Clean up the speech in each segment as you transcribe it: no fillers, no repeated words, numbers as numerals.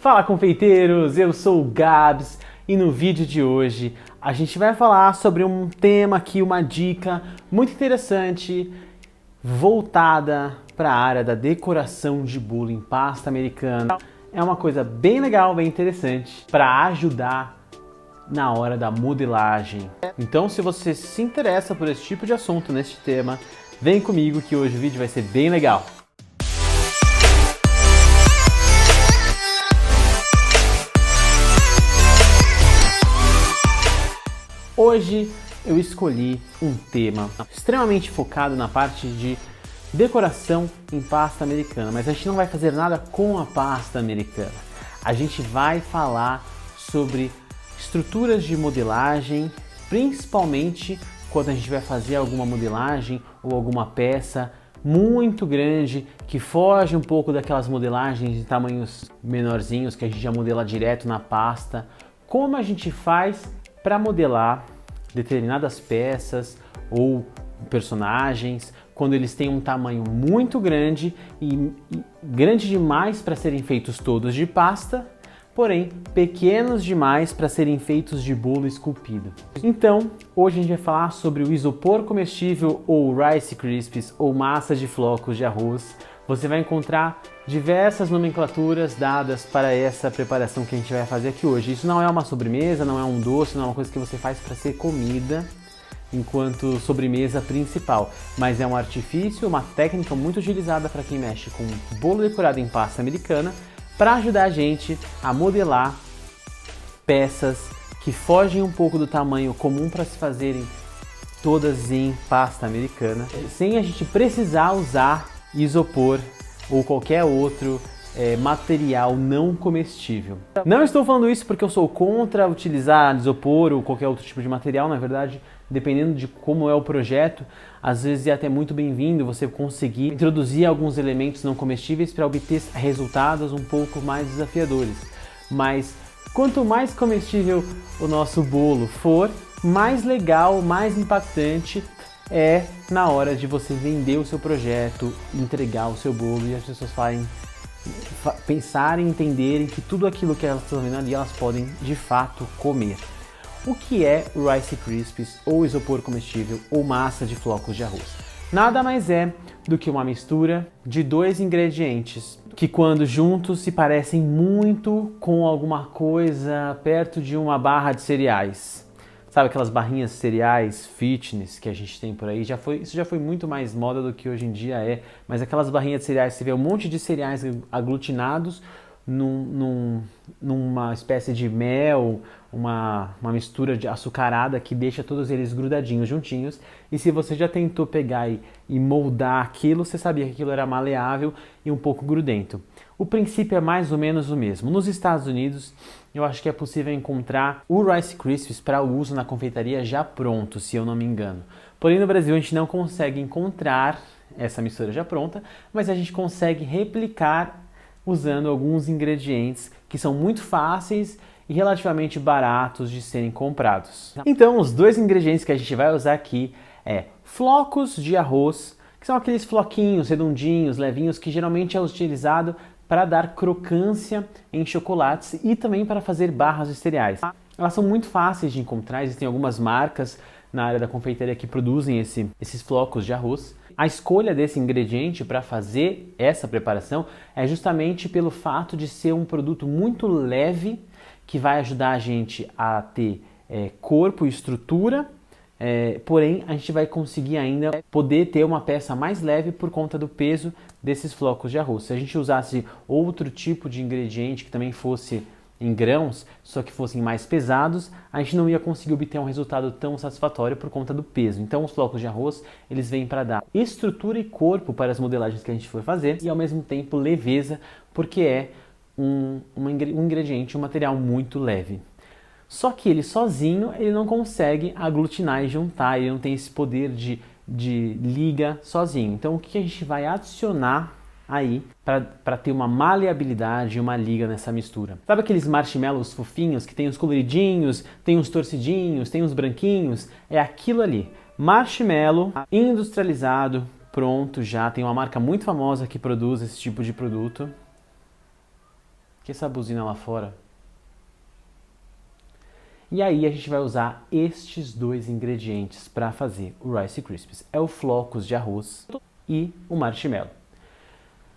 Fala, confeiteiros! Eu sou o Gabs e no vídeo de hoje a gente vai falar sobre um tema aqui, uma dica muito interessante voltada para a área da decoração de bolo em pasta americana. É uma coisa bem legal, bem interessante para ajudar na hora da modelagem. Então, se você se interessa por esse tipo de assunto, neste tema, vem comigo que hoje o vídeo vai ser bem legal. Hoje eu escolhi um tema extremamente focado na parte de decoração em pasta americana, mas a gente não vai fazer nada com a pasta americana. A gente vai falar sobre estruturas de modelagem, principalmente quando a gente vai fazer alguma modelagem ou alguma peça muito grande que foge um pouco daquelas modelagens de tamanhos menorzinhos que a gente já modela direto na pasta. Como a gente faz para modelar determinadas peças ou personagens quando eles têm um tamanho muito grande e grande demais para serem feitos todos de pasta, porém pequenos demais para serem feitos de bolo esculpido. Então, hoje a gente vai falar sobre o isopor comestível ou Rice Krispies ou massa de flocos de arroz. Você vai encontrar diversas nomenclaturas dadas para essa preparação que a gente vai fazer aqui hoje. Isso não é uma sobremesa, não é um doce, não é uma coisa que você faz para ser comida enquanto sobremesa principal, mas é um artifício, uma técnica muito utilizada para quem mexe com bolo decorado em pasta americana para ajudar a gente a modelar peças que fogem um pouco do tamanho comum para se fazerem todas em pasta americana, sem a gente precisar usar isopor ou qualquer outro material não comestível. Não estou falando isso porque eu sou contra utilizar isopor ou qualquer outro tipo de material. Na verdade, dependendo de como é o projeto, às vezes é até muito bem-vindo você conseguir introduzir alguns elementos não comestíveis para obter resultados um pouco mais desafiadores. Mas quanto mais comestível o nosso bolo for, mais legal, mais impactante é na hora de você vender o seu projeto, entregar o seu bolo e as pessoas pensarem, entenderem que tudo aquilo que elas estão vendo ali, elas podem de fato comer. O que é o Rice Krispies ou isopor comestível ou massa de flocos de arroz? Nada mais é do que uma mistura de dois ingredientes que quando juntos se parecem muito com alguma coisa perto de uma barra de cereais. Sabe aquelas barrinhas de cereais fitness que a gente tem por aí? Isso já foi muito mais moda do que hoje em dia é, mas aquelas barrinhas de cereais, você vê um monte de cereais aglutinados numa espécie de mel, uma mistura de açucarada que deixa todos eles grudadinhos, juntinhos. E se você já tentou pegar e moldar aquilo, você sabia que aquilo era maleável e um pouco grudento. O princípio é mais ou menos o mesmo. Nos Estados Unidos, eu acho que é possível encontrar o Rice Krispies para uso na confeitaria já pronto, se eu não me engano. Porém, no Brasil a gente não consegue encontrar essa mistura já pronta, mas a gente consegue replicar usando alguns ingredientes que são muito fáceis e relativamente baratos de serem comprados. Então, os dois ingredientes que a gente vai usar aqui é flocos de arroz, que são aqueles floquinhos redondinhos, levinhos, que geralmente é utilizado para dar crocância em chocolates e também para fazer barras de cereais. Elas são muito fáceis de encontrar, existem algumas marcas na área da confeitaria que produzem esses flocos de arroz. A escolha desse ingrediente para fazer essa preparação é justamente pelo fato de ser um produto muito leve, que vai ajudar a gente a ter corpo e estrutura, porém a gente vai conseguir ainda poder ter uma peça mais leve por conta do peso desses flocos de arroz. Se a gente usasse outro tipo de ingrediente que também fosse em grãos, só que fossem mais pesados, a gente não ia conseguir obter um resultado tão satisfatório por conta do peso. Então os flocos de arroz, eles vêm para dar estrutura e corpo para as modelagens que a gente for fazer e ao mesmo tempo leveza, porque é um ingrediente, um material muito leve. Só que ele sozinho, ele não consegue aglutinar e juntar, ele não tem esse poder de liga sozinho. Então o que a gente vai adicionar aí para ter uma maleabilidade e uma liga nessa mistura? Sabe aqueles marshmallows fofinhos que tem os coloridinhos, tem os torcidinhos, tem os branquinhos? É aquilo ali. Marshmallow industrializado, pronto já. Tem uma marca muito famosa que produz esse tipo de produto. Que essa buzina lá fora. E aí a gente vai usar estes dois ingredientes para fazer o Rice Krispies. É o flocos de arroz e o marshmallow.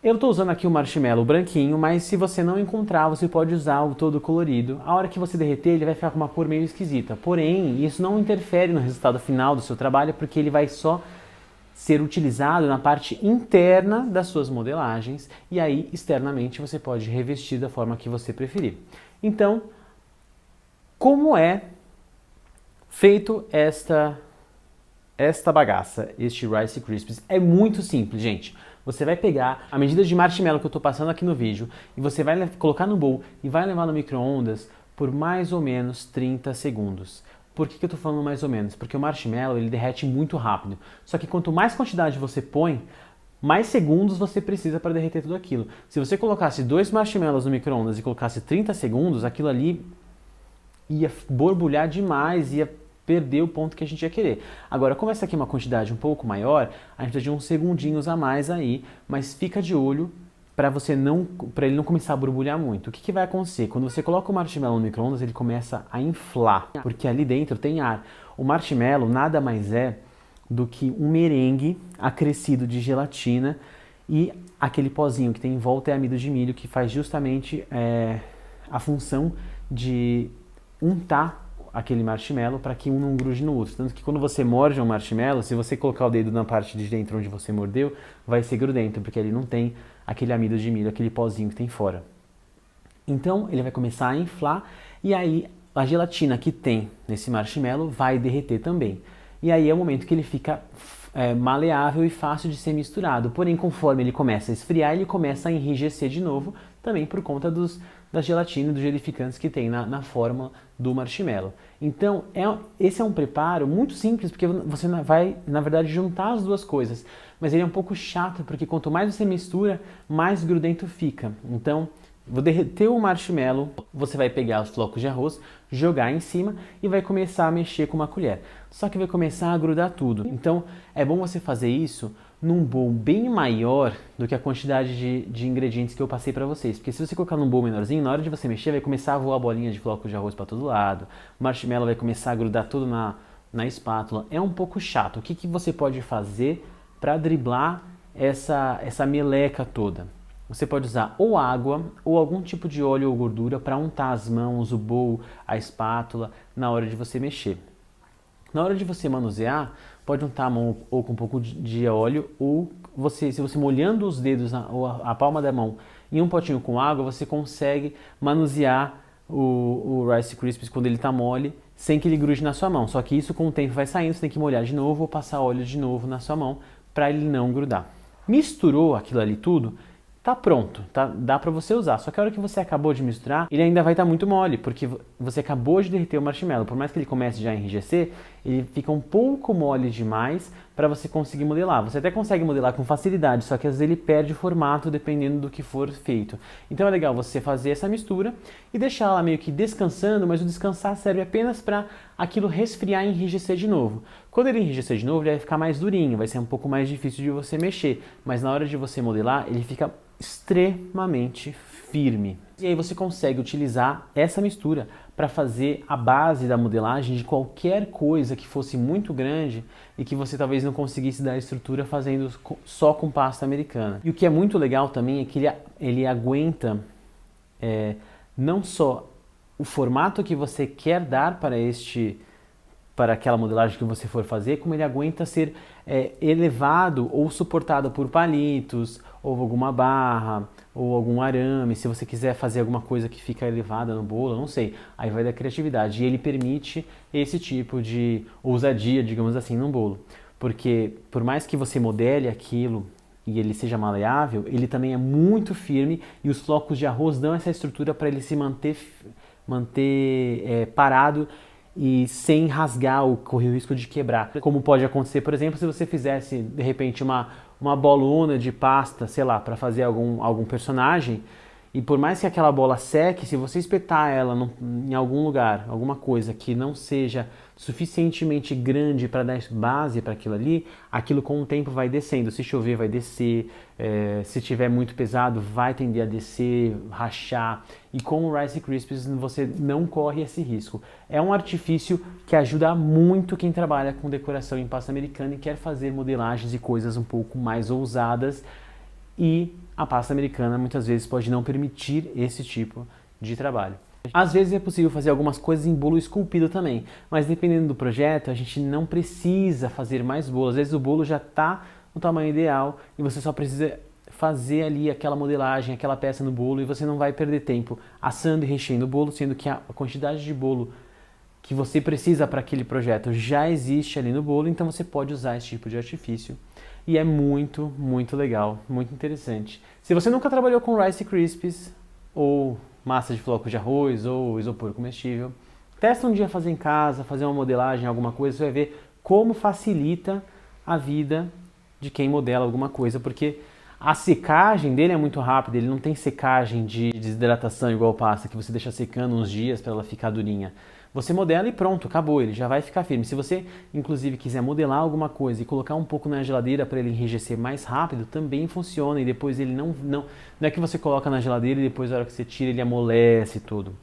Eu estou usando aqui o marshmallow branquinho, mas se você não encontrar, você pode usar o todo colorido. A hora que você derreter, ele vai ficar com uma cor meio esquisita. Porém, isso não interfere no resultado final do seu trabalho, porque ele vai só ser utilizado na parte interna das suas modelagens e aí externamente você pode revestir da forma que você preferir. Então, como é feito esta bagaça, este Rice Krispies? É muito simples, gente. Você vai pegar a medida de marshmallow que eu estou passando aqui no vídeo e você vai colocar no bowl e vai levar no micro-ondas por mais ou menos 30 segundos. Por que eu estou falando mais ou menos? Porque o marshmallow ele derrete muito rápido. Só que quanto mais quantidade você põe, mais segundos você precisa para derreter tudo aquilo. Se você colocasse 2 marshmallows no micro-ondas e colocasse 30 segundos, aquilo ali ia borbulhar demais, ia perder o ponto que a gente ia querer. Agora, como essa aqui é uma quantidade um pouco maior, a gente precisa de uns segundinhos a mais aí, mas fica de olho para ele não começar a borbulhar muito. O que vai acontecer? Quando você coloca o marshmallow no micro-ondas, ele começa a inflar, porque ali dentro tem ar. O marshmallow nada mais é do que um merengue acrescido de gelatina e aquele pozinho que tem em volta é amido de milho, que faz justamente a função de untar aquele marshmallow para que um não grude no outro. Tanto que quando você morde um marshmallow, se você colocar o dedo na parte de dentro onde você mordeu, vai ser grudento, porque ele não tem aquele amido de milho, aquele pozinho que tem fora. Então ele vai começar a inflar e aí a gelatina que tem nesse marshmallow vai derreter também. E aí é o momento que ele fica maleável e fácil de ser misturado. Porém, conforme ele começa a esfriar, ele começa a enrijecer de novo, também por conta da gelatina e dos gelificantes que tem na forma do marshmallow. Então, esse é um preparo muito simples, porque você vai, na verdade, juntar as duas coisas. Mas ele é um pouco chato, porque quanto mais você mistura, mais grudento fica. Então, vou derreter o marshmallow, você vai pegar os flocos de arroz, jogar em cima e vai começar a mexer com uma colher. Só que vai começar a grudar tudo. Então, é bom você fazer isso num bowl bem maior do que a quantidade de ingredientes que eu passei para vocês. Porque se você colocar num bowl menorzinho, na hora de você mexer, vai começar a voar bolinha de flocos de arroz para todo lado. O marshmallow vai começar a grudar tudo na espátula. É um pouco chato. O que você pode fazer para driblar essa meleca toda? Você pode usar ou água ou algum tipo de óleo ou gordura para untar as mãos, o bowl, a espátula na hora de você mexer. Na hora de você manusear, pode untar a mão ou com um pouco de óleo ou se você molhando os dedos ou a palma da mão em um potinho com água, você consegue manusear o Rice Krispies quando ele está mole sem que ele grude na sua mão. Só que isso com o tempo vai saindo, você tem que molhar de novo ou passar óleo de novo na sua mão para ele não grudar. Misturou aquilo ali tudo, tá pronto, tá? Dá para você usar. Só que a hora que você acabou de misturar, ele ainda vai estar muito mole, porque você acabou de derreter o marshmallow. Por mais que ele comece já a enrijecer, ele fica um pouco mole demais para você conseguir modelar. Você até consegue modelar com facilidade, só que às vezes ele perde o formato dependendo do que for feito. Então é legal você fazer essa mistura e deixar ela meio que descansando, mas o descansar serve apenas para aquilo resfriar e enrijecer de novo. Quando ele enrijecer de novo, ele vai ficar mais durinho, vai ser um pouco mais difícil de você mexer, mas na hora de você modelar, ele fica extremamente firme. E aí você consegue utilizar essa mistura para fazer a base da modelagem de qualquer coisa que fosse muito grande e que você talvez não conseguisse dar estrutura fazendo só com pasta americana. E o que é muito legal também é que ele aguenta não só o formato que você quer dar para aquela modelagem que você for fazer, como ele aguenta ser elevado ou suportado por palitos, ou alguma barra, ou algum arame, se você quiser fazer alguma coisa que fica elevada no bolo, não sei, aí vai da criatividade. E ele permite esse tipo de ousadia, digamos assim, no bolo. Porque por mais que você modele aquilo e ele seja maleável, ele também é muito firme e os flocos de arroz dão essa estrutura para ele se manter parado e sem rasgar ou correr o risco de quebrar. Como pode acontecer, por exemplo, se você fizesse de repente uma bolona de pasta, sei lá, para fazer algum personagem E por mais que aquela bola seque, se você espetar ela em algum lugar, alguma coisa que não seja suficientemente grande para dar base para aquilo ali, aquilo com o tempo vai descendo. Se chover, vai descer. Se tiver muito pesado, vai tender a descer, rachar. E com o Rice Krispies você não corre esse risco. É um artifício que ajuda muito quem trabalha com decoração em pasta americana e quer fazer modelagens e coisas um pouco mais ousadas. E a pasta americana muitas vezes pode não permitir esse tipo de trabalho. Às vezes é possível fazer algumas coisas em bolo esculpido também, mas dependendo do projeto a gente não precisa fazer mais bolo. Às vezes o bolo já está no tamanho ideal e você só precisa fazer ali aquela modelagem, aquela peça no bolo e você não vai perder tempo assando e recheando o bolo, sendo que a quantidade de bolo que você precisa para aquele projeto já existe ali no bolo, então você pode usar esse tipo de artifício. E é muito, muito legal, muito interessante. Se você nunca trabalhou com Rice Krispies, ou massa de flocos de arroz, ou isopor comestível, testa um dia fazer em casa, fazer uma modelagem, alguma coisa, você vai ver como facilita a vida de quem modela alguma coisa, porque a secagem dele é muito rápida, ele não tem secagem de desidratação igual pasta, que você deixa secando uns dias para ela ficar durinha. Você modela e pronto, acabou, ele já vai ficar firme. Se você, inclusive, quiser modelar alguma coisa e colocar um pouco na geladeira para ele enrijecer mais rápido, também funciona. E depois ele não é que você coloca na geladeira e depois, na hora que você tira, ele amolece tudo.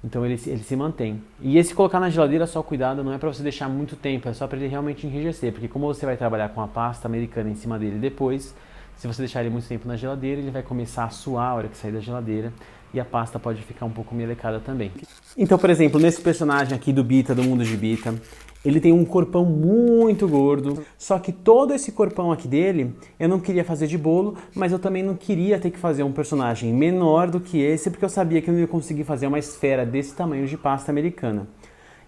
Então ele se mantém. E esse colocar na geladeira, só cuidado, não é para você deixar muito tempo, é só para ele realmente enrijecer. Porque como você vai trabalhar com a pasta americana em cima dele depois, se você deixar ele muito tempo na geladeira, ele vai começar a suar a hora que sair da geladeira. E a pasta pode ficar um pouco melecada também. Então, por exemplo, nesse personagem aqui do Bita, do mundo de Bita, ele tem um corpão muito gordo, só que todo esse corpão aqui dele, eu não queria fazer de bolo, mas eu também não queria ter que fazer um personagem menor do que esse, porque eu sabia que eu não ia conseguir fazer uma esfera desse tamanho de pasta americana.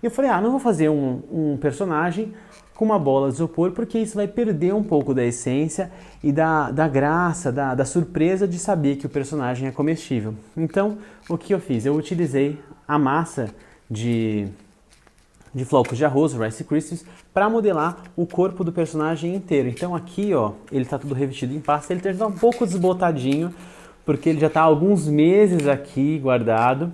E eu falei, não vou fazer um personagem com uma bola de isopor, porque isso vai perder um pouco da essência e da graça, da surpresa de saber que o personagem é comestível. Então, o que eu fiz? Eu utilizei a massa de flocos de arroz, Rice Krispies, para modelar o corpo do personagem inteiro. Então aqui, ó, ele está tudo revestido em pasta, ele está um pouco desbotadinho, porque ele já está há alguns meses aqui guardado.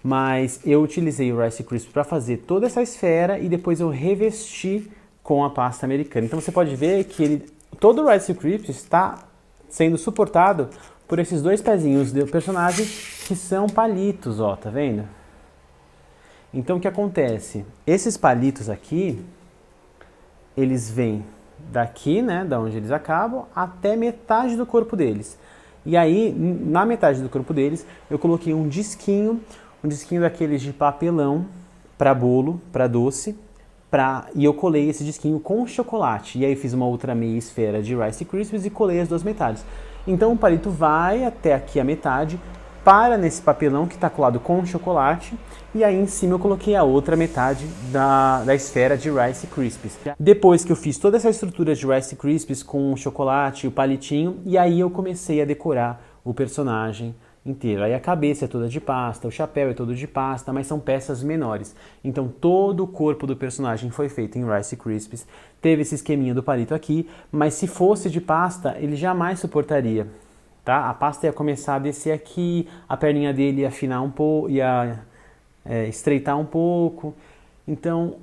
Mas eu utilizei o Rice Krispies para fazer toda essa esfera e depois eu revesti com a pasta americana. Então você pode ver que todo o Rice Krispies está sendo suportado por esses dois pezinhos do personagem que são palitos, ó, tá vendo? Então o que acontece? Esses palitos aqui, eles vêm daqui, né, da onde eles acabam, até metade do corpo deles. E aí, na metade do corpo deles, eu coloquei um disquinho daqueles de papelão para bolo, para doce, e eu colei esse disquinho com chocolate. E aí fiz uma outra meia esfera de Rice Krispies e colei as duas metades. Então o palito vai até aqui a metade, para nesse papelão que está colado com chocolate, e aí em cima eu coloquei a outra metade da esfera de Rice Krispies. Depois que eu fiz toda essa estrutura de Rice Krispies com o chocolate e o palitinho, e aí eu comecei a decorar o personagem inteiro. Aí a cabeça é toda de pasta, o chapéu é todo de pasta, mas são peças menores. Então todo o corpo do personagem foi feito em Rice Krispies. Teve esse esqueminha do palito aqui, mas se fosse de pasta, ele jamais suportaria. Tá? A pasta ia começar a descer aqui, a perninha dele ia afinar um pouco, ia estreitar um pouco. Então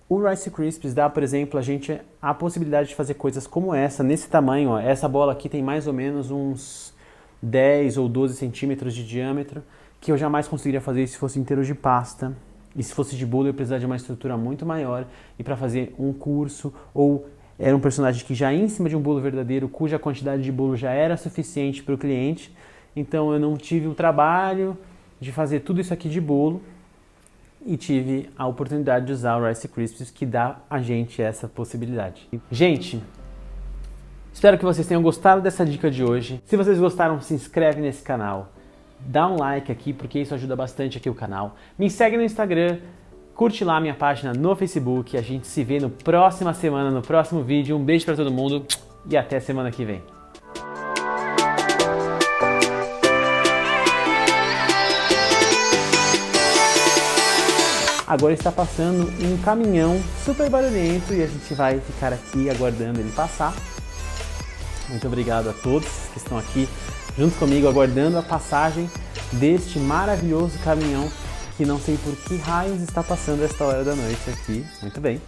o Rice Krispies dá, por exemplo, a gente a possibilidade de fazer coisas como essa, nesse tamanho. Ó. Essa bola aqui tem mais ou menos uns 10 ou 12 centímetros de diâmetro, que eu jamais conseguiria fazer se fosse inteiro de pasta. E se fosse de bolo, eu precisaria de uma estrutura muito maior. E para fazer um curso, ou era um personagem que já ia em cima de um bolo verdadeiro, cuja quantidade de bolo já era suficiente para o cliente. Então eu não tive o trabalho de fazer tudo isso aqui de bolo. E tive a oportunidade de usar o Rice Krispies, que dá a gente essa possibilidade. Gente, espero que vocês tenham gostado dessa dica de hoje. Se vocês gostaram, se inscreve nesse canal. Dá um like aqui, porque isso ajuda bastante aqui o canal. Me segue no Instagram, curte lá a minha página no Facebook. A gente se vê na próxima semana, no próximo vídeo. Um beijo pra todo mundo e até semana que vem. Agora está passando um caminhão super barulhento e a gente vai ficar aqui aguardando ele passar. Muito obrigado a todos que estão aqui junto comigo, aguardando a passagem deste maravilhoso caminhão que não sei por que raios está passando esta hora da noite aqui. Muito bem.